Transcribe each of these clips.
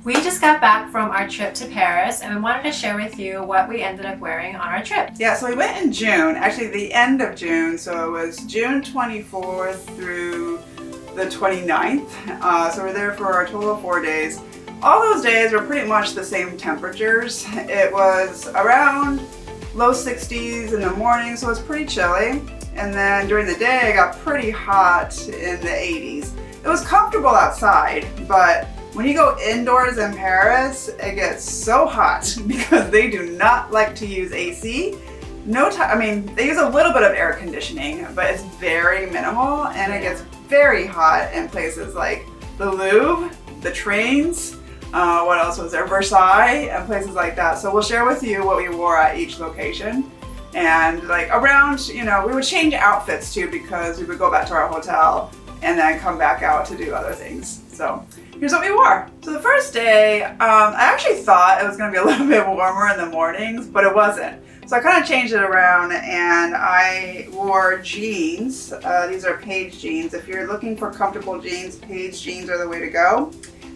We just got back from our trip to Paris and we wanted to share with you what we ended up wearing on our trip. Yeah, so we went in June, actually the end of June, so it was June 24th through the 29th. So we're there for a total of 4 days. All those days were pretty much the same temperatures. It was around low 60s in the morning, so it was pretty chilly. And then during the day, it got pretty hot in the 80s. It was comfortable outside, but when you go indoors in Paris, it gets so hot because they do not like to use AC. I mean, they use a little bit of air conditioning, but it's very minimal, and it gets very hot in places like the Louvre, the trains, what else was there? Versailles, and places like that. So we'll share with you what we wore at each location. And like around, you know, we would change outfits too because we would go back to our hotel and then come back out to do other things. So here's what we wore. So the first day, I actually thought it was gonna be a little bit warmer in the mornings, but it wasn't. So I kind of changed it around and I wore jeans. These are Page jeans. If you're looking for comfortable jeans, Page jeans are the way to go.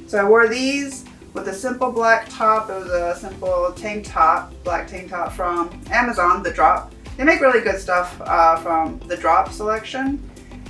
So I wore these with a simple black top. It was a simple tank top, black tank top from Amazon, The Drop. They make really good stuff from The Drop selection.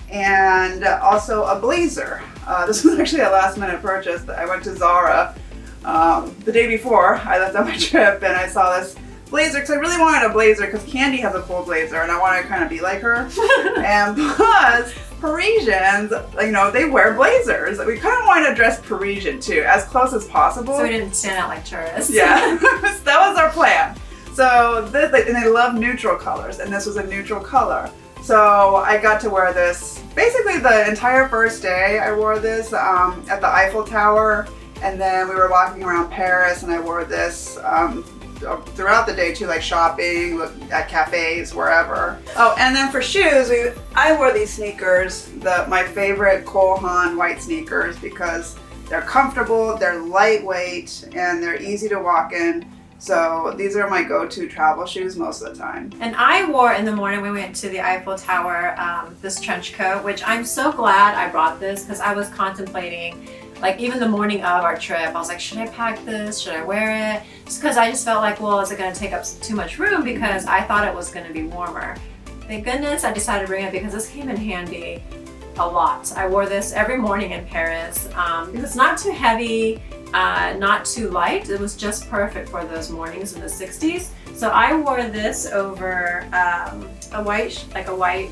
And also a blazer. This was actually a last minute purchase. I went to Zara the day before I left on my trip and I saw this blazer because I really wanted a blazer because Candy has a full blazer and I wanted to kind of be like her. And plus, Parisians, you know, they wear blazers. We kind of wanted to dress Parisian too, as close as possible. So we didn't stand out like tourists. Yeah, that was our plan. So this, and they love neutral colors, and this was a neutral color. So I got to wear this basically the entire first day. I wore this at the Eiffel Tower, and then we were walking around Paris, and I wore this throughout the day too, like shopping, at cafes, wherever. Oh, and then for shoes, I wore these sneakers, my favorite Cole Haan white sneakers, because they're comfortable, they're lightweight, and they're easy to walk in. So these are my go-to travel shoes most of the time. And I wore in the morning we went to the Eiffel Tower this trench coat, which I'm so glad I brought this because I was contemplating, like even the morning of our trip, I was like, should I pack this? Should I wear it? Just because I just felt like, well, is it going to take up too much room? Because I thought it was going to be warmer. Thank goodness I decided to bring it because this came in handy a lot. I wore this every morning in Paris because it's not too heavy. Not too light. It was just perfect for those mornings in the 60s. So I wore this over a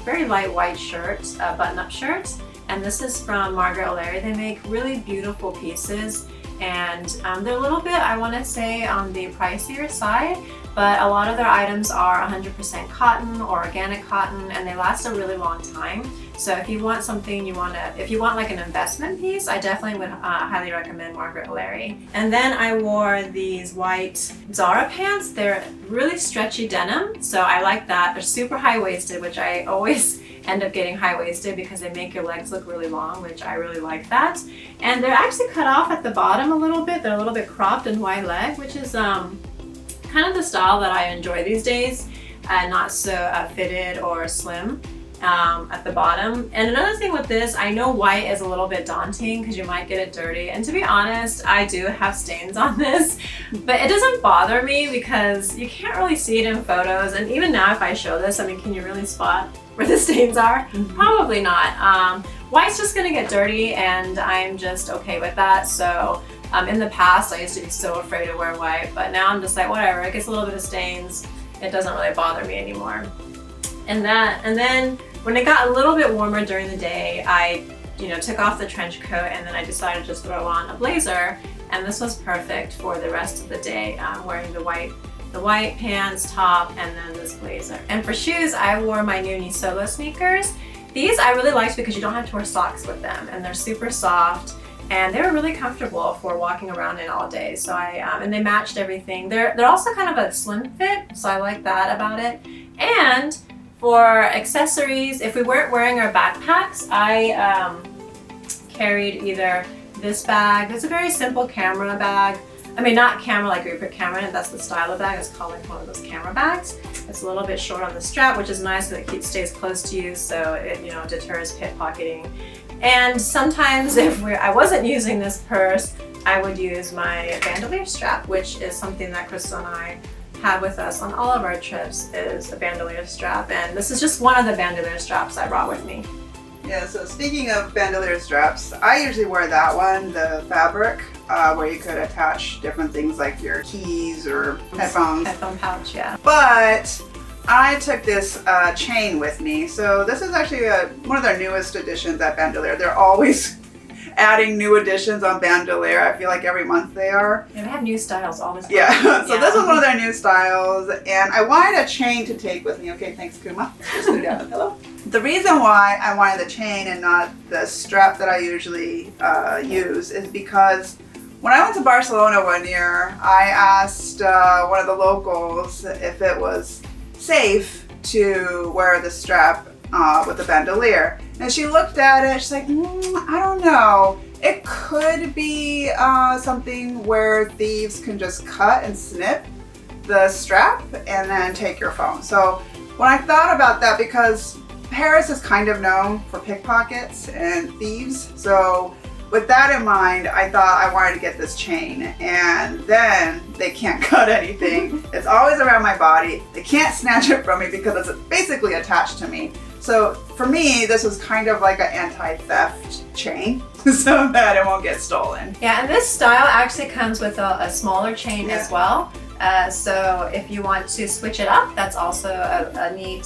very light white shirt, button-up shirt. And this is from Margaret O'Leary. They make really beautiful pieces, and they're a little bit, I want to say, on the pricier side, but a lot of their items are 100% cotton or organic cotton, and they last a really long time. So if you want something if you want like an investment piece, I definitely would highly recommend Margaret O'Leary. And then I wore these white Zara pants. They're really stretchy denim, so I like that. They're super high-waisted, which I always end up getting high-waisted because they make your legs look really long, which I really like that. And they're actually cut off at the bottom a little bit. They're a little bit cropped and wide leg, which is kind of the style that I enjoy these days, not so fitted or slim. At the bottom. And another thing with this, I know white is a little bit daunting because you might get it dirty, and to be honest, I do have stains on this, but it doesn't bother me because you can't really see it in photos, and even now if I show this, I mean, can you really spot where the stains are? Mm-hmm. Probably not. White's just gonna get dirty, and I'm just okay with that. So in the past I used to be so afraid to wear white, but now I'm just like, whatever, it gets a little bit of stains, it doesn't really bother me anymore. And then when it got a little bit warmer during the day, I took off the trench coat, and then I decided to just throw on a blazer, and this was perfect for the rest of the day, wearing the white pants, top, and then this blazer. And for shoes, I wore my new Nisolo sneakers. These I really liked because you don't have to wear socks with them, and they're super soft, and they were really comfortable for walking around in all day. So and they matched everything. They're also kind of a slim fit, so I like that about it. And for accessories, if we weren't wearing our backpacks, I carried either this bag. It's a very simple camera bag. I mean, not camera like we put camera in it, that's the style of bag. It's called like one of those camera bags. It's a little bit short on the strap, which is nice because it stays close to you, so it deters pickpocketing. And sometimes if I wasn't using this purse, I would use my bandolier strap, which is something that Crystal and I have with us on all of our trips, is a bandolier strap. And this is just one of the bandolier straps I brought with me. Yeah, so speaking of bandolier straps, I usually wear that one, the fabric, where you could attach different things like your keys or headphones. Headphone pouch, yeah. But I took this chain with me. So this is actually one of their newest additions at Bandolier. They're always adding new additions on Bandolier. I feel like every month they are. Yeah, they have new styles all the time. Yeah, so this is one of their new styles, and I wanted a chain to take with me. Okay, thanks, Kuma. Just go down. Hello. The reason why I wanted the chain and not the strap that I usually use is because when I went to Barcelona one year, I asked one of the locals if it was safe to wear the strap with the bandolier. And she looked at it, she's like, I don't know. It could be something where thieves can just cut and snip the strap and then take your phone. So when I thought about that, because Paris is kind of known for pickpockets and thieves, so with that in mind, I thought I wanted to get this chain, and then they can't cut anything. It's always around my body. They can't snatch it from me because it's basically attached to me. So for me, this was kind of like an anti-theft chain so that it won't get stolen. Yeah, and this style actually comes with a smaller chain as well. So if you want to switch it up, that's also a neat,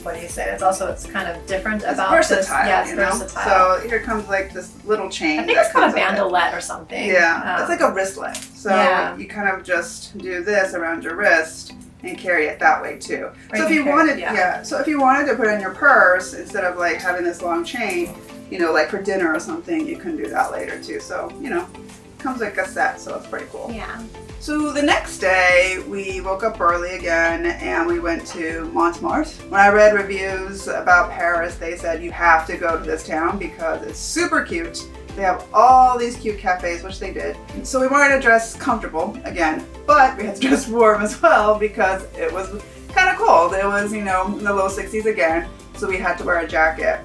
what do you say? It's kind of different about versatile, this. Yeah, it's you know? versatile. So here comes like this little chain. I think it's called a bandolette or something. Yeah, it's like a wristlet. So you kind of just do this around your wrist and carry it that way too. So if you wanted, so if you wanted to put it in your purse instead of like having this long chain, you know, like for dinner or something, you can do that later too. So, you know, it comes like a set, so it's pretty cool. Yeah. So the next day, we woke up early again and we went to Montmartre. When I read reviews about Paris, they said you have to go to this town because it's super cute. They have all these cute cafes, which they did. So we wanted to dress comfortable again, but we had to dress warm as well because it was kind of cold. It was, you know, in the low 60s again. So we had to wear a jacket.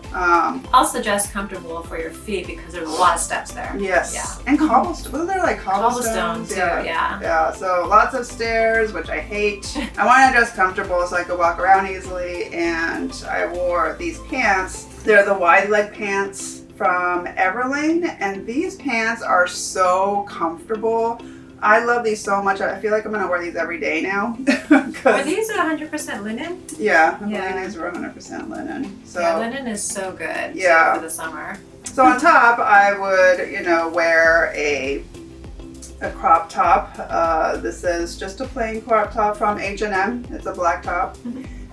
Also dress comfortable for your feet because there's a lot of steps there. Yes. Yeah. And cobblestone. Wasn't there like cobblestones? Cobblestone too, yeah. Yeah, so lots of stairs, which I hate. I wanted to dress comfortable so I could walk around easily, and I wore these pants. They're the wide leg pants from Everlane, and these pants are so comfortable. I love these so much. I feel like I'm gonna wear these every day now. Are these 100% linen? Yeah, I believe these were 100% linen. So yeah, linen is so good for the summer. So on top, I would, you know, wear a crop top. This is just a plain crop top from H&M. It's a black top.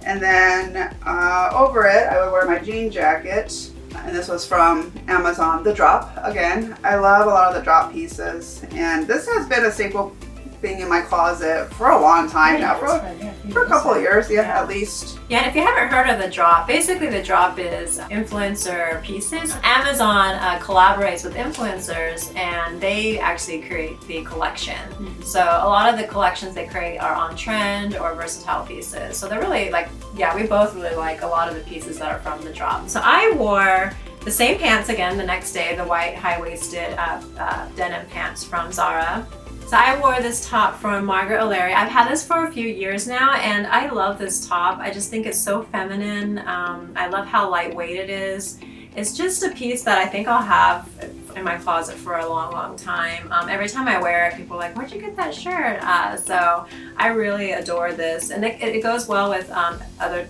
And then over it, I would wear my jean jacket. And this was from Amazon, the drop again. I love a lot of the drop pieces, and this has been a staple thing in my closet for a long time now, for a couple of years, at least. Yeah, and if you haven't heard of the drop, basically the drop is influencer pieces. Amazon collaborates with influencers, and they actually create the collection. So a lot of the collections they create are on trend or versatile pieces. So they're really like, we both really like a lot of the pieces that are from the drop. So I wore the same pants again the next day, the white high-waisted denim pants from Zara. So I wore this top from Margaret O'Leary. I've had this for a few years now, and I love this top. I just think it's so feminine. I love how lightweight it is. It's just a piece that I think I'll have in my closet for a long, long time. Every time I wear it, people are like, where'd you get that shirt? So I really adore this. And it goes well with other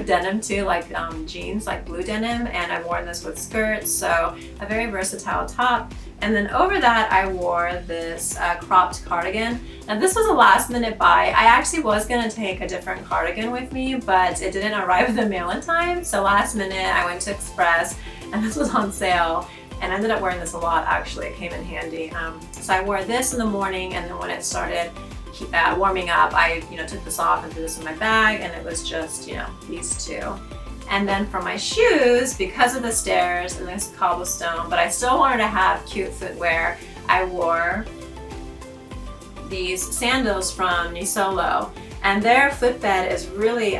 denim too, like jeans, like blue denim. And I've worn this with skirts, so a very versatile top. And then over that, I wore this cropped cardigan. Now this was a last minute buy. I actually was gonna take a different cardigan with me, but it didn't arrive in the mail in time. So last minute, I went to Express, and this was on sale. And I ended up wearing this a lot, actually. It came in handy. So I wore this in the morning, and then when it started warming up, I took this off and threw this in my bag, and it was just these two. And then for my shoes, because of the stairs and this cobblestone, but I still wanted to have cute footwear, I wore these sandals from Nisolo. And their footbed is really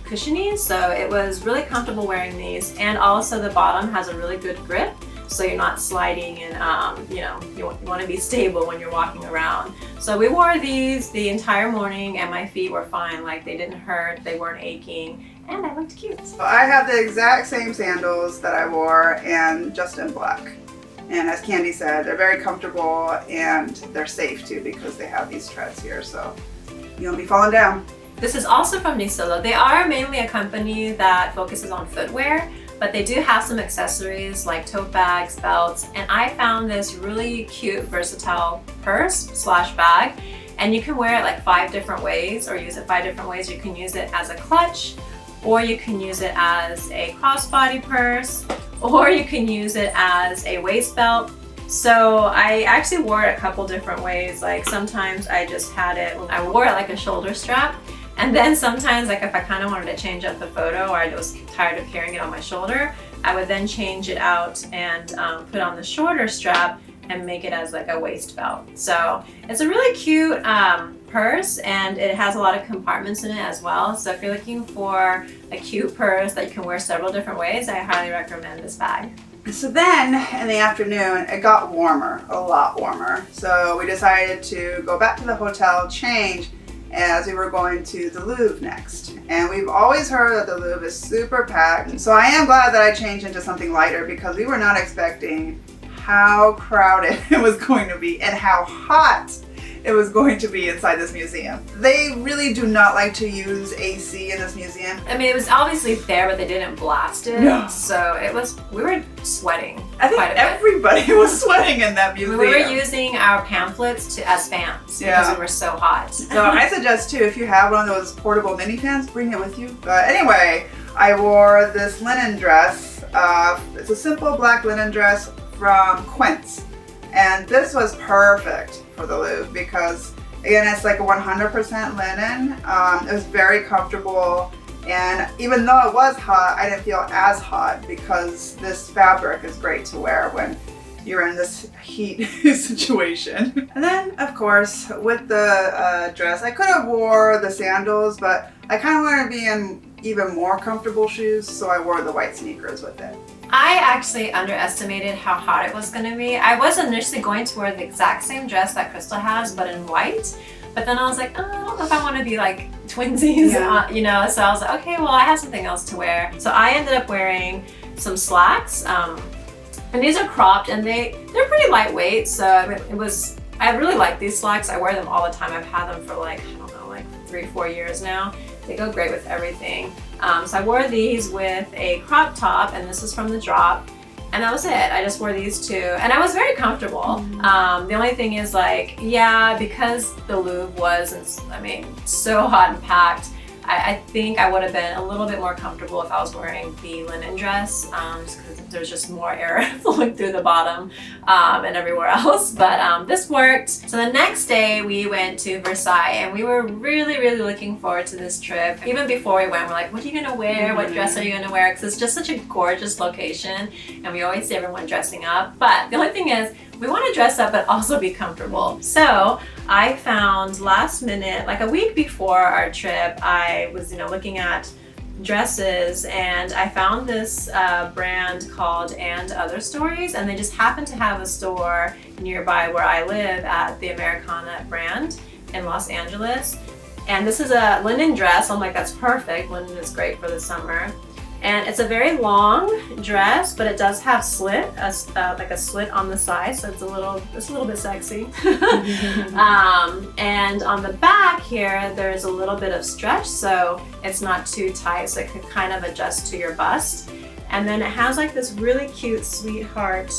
cushiony, so it was really comfortable wearing these. And also the bottom has a really good grip. so you're not sliding and you know, you want to be stable when you're walking around. So we wore these the entire morning and my feet were fine. Like they didn't hurt, they weren't aching, and I looked cute. So I have the exact same sandals that I wore, and just in black. And as Candy said, they're very comfortable and they're safe too because they have these treads here, so you won't be falling down. This is also from Nisolo. They are mainly a company that focuses on footwear, but they do have some accessories like tote bags, belts, and I found this really cute, versatile purse/bag, and you can wear it like 5 different ways or use it 5 different ways. You can use it as a clutch, or you can use it as a crossbody purse, or you can use it as a waist belt. So I actually wore it a couple different ways. Like sometimes I just had it, I wore it like a shoulder strap. And then sometimes, like if I kind of wanted to change up the photo or I was tired of carrying it on my shoulder, I would then change it out and put on the shorter strap and make it as like a waist belt. So it's a really cute purse, and it has a lot of compartments in it as well. So if you're looking for a cute purse that you can wear several different ways, I highly recommend this bag. So then in the afternoon, it got warmer, a lot warmer. So we decided to go back to the hotel, change, as we were going to the Louvre next. And we've always heard that the Louvre is super packed. So I am glad that I changed into something lighter because we were not expecting how crowded it was going to be and how hot it was going to be inside this museum. They really do not like to use AC in this museum. I mean, it was obviously there, but they didn't blast it. No. So it was, we were sweating. I think everybody was sweating in that museum. We were using our pamphlets as fans because we were so hot. So I suggest too, if you have one of those portable mini fans, bring it with you. But anyway, I wore this linen dress. It's a simple black linen dress from Quince. And this was perfect for the Louvre because, again, it's like a 100% linen. It was very comfortable, and even though it was hot, I didn't feel as hot because this fabric is great to wear when you're in this heat situation. And then, of course, with the dress, I could have wore the sandals, but I kind of wanted to be in even more comfortable shoes, so I wore the white sneakers with it. I actually underestimated how hot it was going to be. I was initially going to wear the exact same dress that Crystal has, but in white. But then I was like, oh, I don't know if I want to be like twinsies, you know? So I was like, okay, well, I have something else to wear. So I ended up wearing some slacks. And these are cropped, and they're pretty lightweight. So I really like these slacks. I wear them all the time. I've had them for like, I don't know, like 3-4 years now. They go great with everything. So I wore these with a crop top, and this is from The Drop, and that was it. I just wore these two, and I was very comfortable. The only thing is, like, yeah, because the Louvre was, I mean, so hot and packed, I think I would have been a little bit more comfortable if I was wearing the linen dress, just because there's just more air flowing through the bottom and everywhere else. But this worked. So the next day we went to Versailles, and we were really, really looking forward to this trip. Even before we went, we're like, what are you gonna wear? What dress are you gonna wear? Because it's just such a gorgeous location, and we always see everyone dressing up. But the only thing is, we want to dress up but also be comfortable. So I found last minute, like a week before our trip, I was looking at dresses, and I found this brand called And Other Stories, and they just happened to have a store nearby where I live at the Americana brand in Los Angeles. And this is a linen dress. I'm like, that's perfect. Linen is great for the summer. And it's a very long dress, but it does have slit, like a slit on the side, so it's a little bit sexy. And on the back here, there's a little bit of stretch, so it's not too tight, so it can kind of adjust to your bust. And then it has like this really cute sweetheart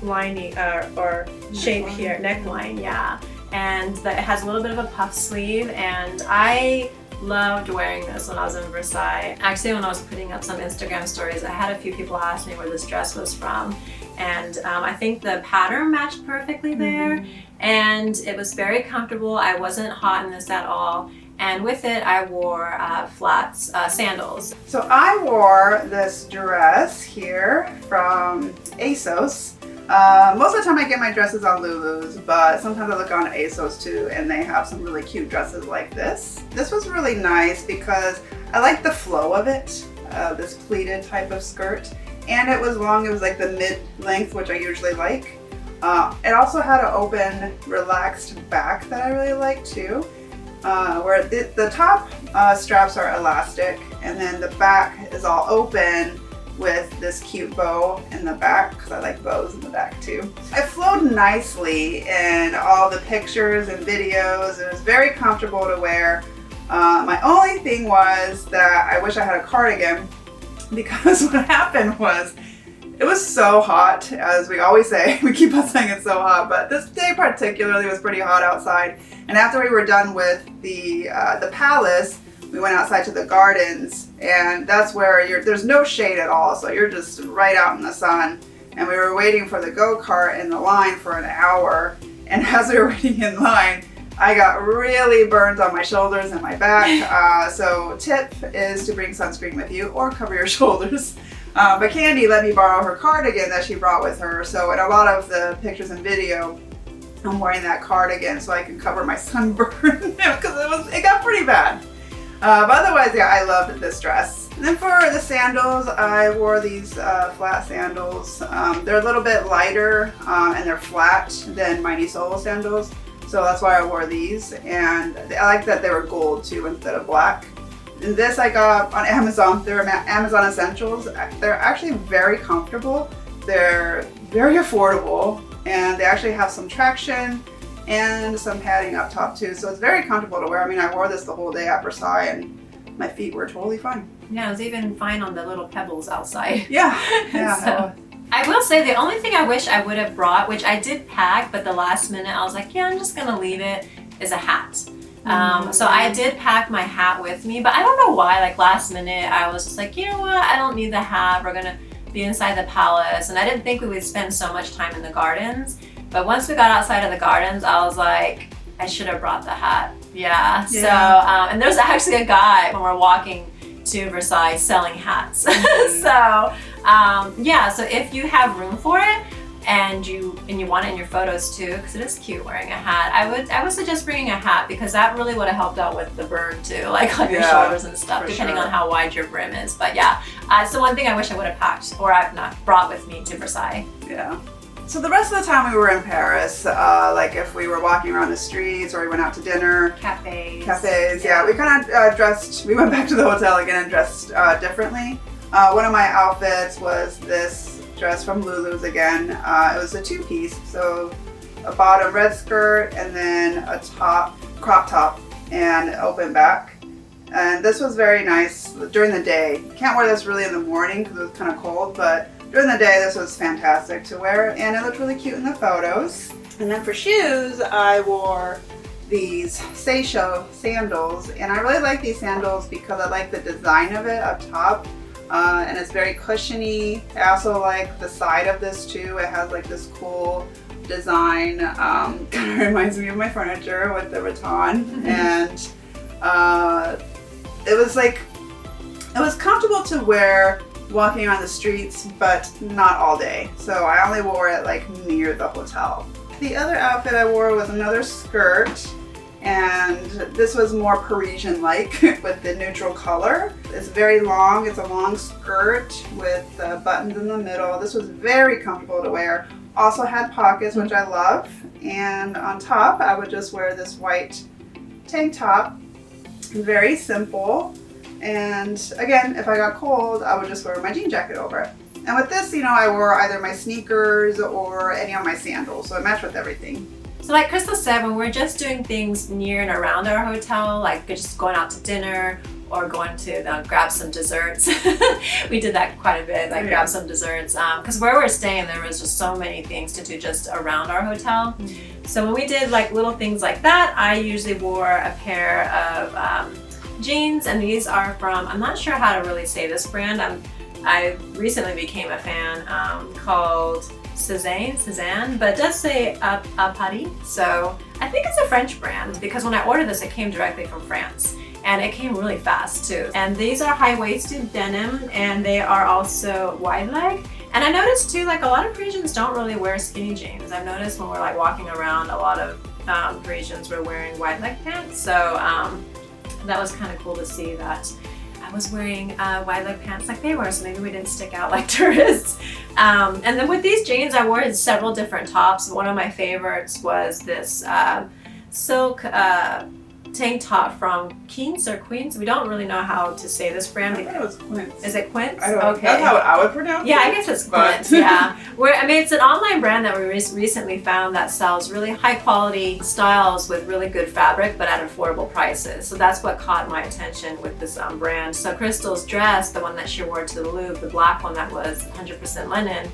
lining or shape here, neckline, yeah. And it has a little bit of a puff sleeve, and I loved wearing this when I was in Versailles. Actually, when I was putting up some Instagram stories, I had a few people ask me where this dress was from, and I think the pattern matched perfectly there, and it was very comfortable. I wasn't hot in this at all, and with it I wore flats, sandals. So I wore this dress here from ASOS. Most of the time I get my dresses on Lulu's, but sometimes I look on ASOS too, and they have some really cute dresses like this. This was really nice because I like the flow of it, this pleated type of skirt, and it was long. It was like the mid-length, which I usually like. It also had an open, relaxed back that I really like too, where the top straps are elastic, and then the back is all open with this cute bow in the back, because I like bows in the back too. It flowed nicely in all the pictures and videos. It was very comfortable to wear. My only thing was that I wish I had a cardigan, because what happened was it was so hot, as we always say. We keep on saying it's so hot, but this day particularly was pretty hot outside. And after we were done with the palace, we went outside to the gardens, and that's where there's no shade at all, so you're just right out in the sun. And we were waiting for the go-kart in the line for an hour, and as we were waiting in line, I got really burned on my shoulders and my back. So tip is to bring sunscreen with you or cover your shoulders. But Candy let me borrow her cardigan that she brought with her. So in a lot of the pictures and video, I'm wearing that cardigan so I can cover my sunburn, because it got pretty bad. But otherwise, yeah, I loved this dress. And then for the sandals, I wore these flat sandals. They're a little bit lighter and they're flat than my Nisolo sandals. So that's why I wore these. And I like that they were gold too instead of black. And this I got on Amazon. They're Amazon Essentials. They're actually very comfortable. They're very affordable, and they actually have some traction and some padding up top too. So it's very comfortable to wear. I mean, I wore this the whole day at Versailles, and my feet were totally fine. Yeah, it was even fine on the little pebbles outside. Yeah, yeah. So, I will say the only thing I wish I would have brought, which I did pack, but the last minute I was like, yeah, I'm just gonna leave it, is a hat. So I did pack my hat with me, but I don't know why, like last minute, I was just like, you know what, I don't need the hat. We're gonna be inside the palace. And I didn't think we would spend so much time in the gardens. But once we got outside of the gardens, I was like, I should have brought the hat. Yeah. So, and there's actually a guy when we're walking to Versailles selling hats. So, yeah, so if you have room for it, and you want it in your photos too, because it is cute wearing a hat, I would suggest bringing a hat, because that really would have helped out with the bird too, like on your shoulders and stuff, depending on how wide your brim is. But yeah, so one thing I wish I would have packed, or I've not brought with me to Versailles. Yeah. So the rest of the time we were in Paris, like if we were walking around the streets or we went out to dinner. Cafes, yeah. We kind of dressed, we went back to the hotel again and dressed differently. One of my outfits was this dress from Lulu's again. It was a two-piece, so a bottom red skirt and then a top, crop top, and open back. And this was very nice during the day. Can't wear this really in the morning because it was kind of cold, but during the day this was fantastic to wear, and it looked really cute in the photos. And then for shoes, I wore these Seychelles sandals, and I really like these sandals because I like the design of it up top. And it's very cushiony. I also like the side of this too. It has like this cool design. Kind of reminds me of my furniture with the rattan. And it was comfortable to wear walking around the streets, but not all day. So I only wore it like near the hotel. The other outfit I wore was another skirt. And this was more Parisian-like with the neutral color. It's very long. It's a long skirt with buttons in the middle. This was very comfortable to wear. Also had pockets, which I love. And on top, I would just wear this white tank top. Very simple. And again, if I got cold, I would just wear my jean jacket over it. And with this, I wore either my sneakers or any of my sandals. So it matched with everything. So like Crystal said, when we're just doing things near and around our hotel, like just going out to dinner or going to grab some desserts. We did that quite a bit, like grab some desserts. Because where we're staying, there was just so many things to do just around our hotel. So when we did like little things like that, I usually wore a pair of jeans, and these are from, I'm not sure how to really say this brand. I recently became a fan called Cézanne, but it does say a Paris, so I think it's a French brand, because when I ordered this, it came directly from France, and it came really fast too. And these are high-waisted denim, and they are also wide leg. And I noticed too, like a lot of Parisians don't really wear skinny jeans. I've noticed when we're like walking around, a lot of Parisians were wearing wide leg pants, so that was kind of cool to see that. was wearing wide leg pants like they were, so maybe we didn't stick out like tourists. And then with these jeans, I wore several different tops. One of my favorites was this silk tank top from Queens or Queens. We don't really know how to say this brand. I thought it was Quince. Is it Quince? Okay. That's how I would pronounce it. Yeah, I guess it's Quince, yeah. I mean, it's an online brand that we recently found that sells really high quality styles with really good fabric, but at affordable prices. So that's what caught my attention with this brand. So Crystal's dress, the one that she wore to the Louvre, the black one that was 100% linen,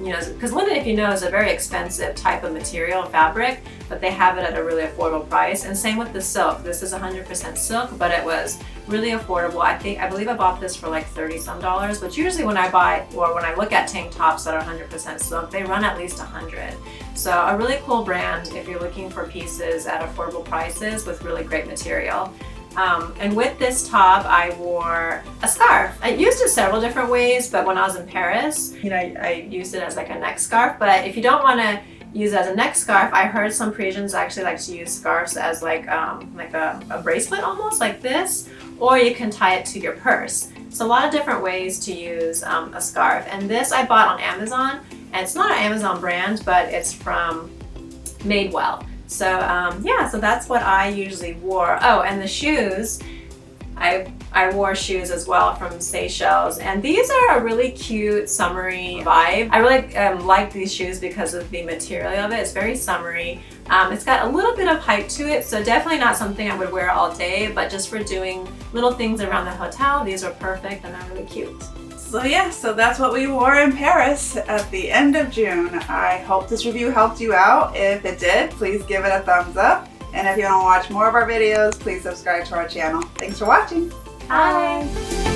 you know, because linen, if you know, is a very expensive type of material fabric, but they have it at a really affordable price. And same with the silk. This is 100% silk, but it was really affordable. I believe I bought this for like $30 some, but usually when I buy or when I look at tank tops that are 100% silk, they run at least $100. So a really cool brand if you're looking for pieces at affordable prices with really great material. And with this top, I wore a scarf. I used it several different ways, but when I was in Paris, you know, I used it as like a neck scarf. But if you don't want to use it as a neck scarf, I heard some Parisians actually like to use scarves as like a bracelet almost like this, or you can tie it to your purse. So a lot of different ways to use a scarf. And this I bought on Amazon, and it's not an Amazon brand, but it's from Madewell. So yeah, so that's what I usually wore. Oh, and the shoes, I wore shoes as well from Seychelles, and these are a really cute summery vibe. I really like these shoes because of the material of it. It's very summery. It's got a little bit of height to it, so definitely not something I would wear all day, but just for doing little things around the hotel, these are perfect and they're really cute. So yeah, so that's what we wore in Paris at the end of June. I hope this review helped you out. If it did, please give it a thumbs up. And if you want to watch more of our videos, please subscribe to our channel. Thanks for watching. Bye.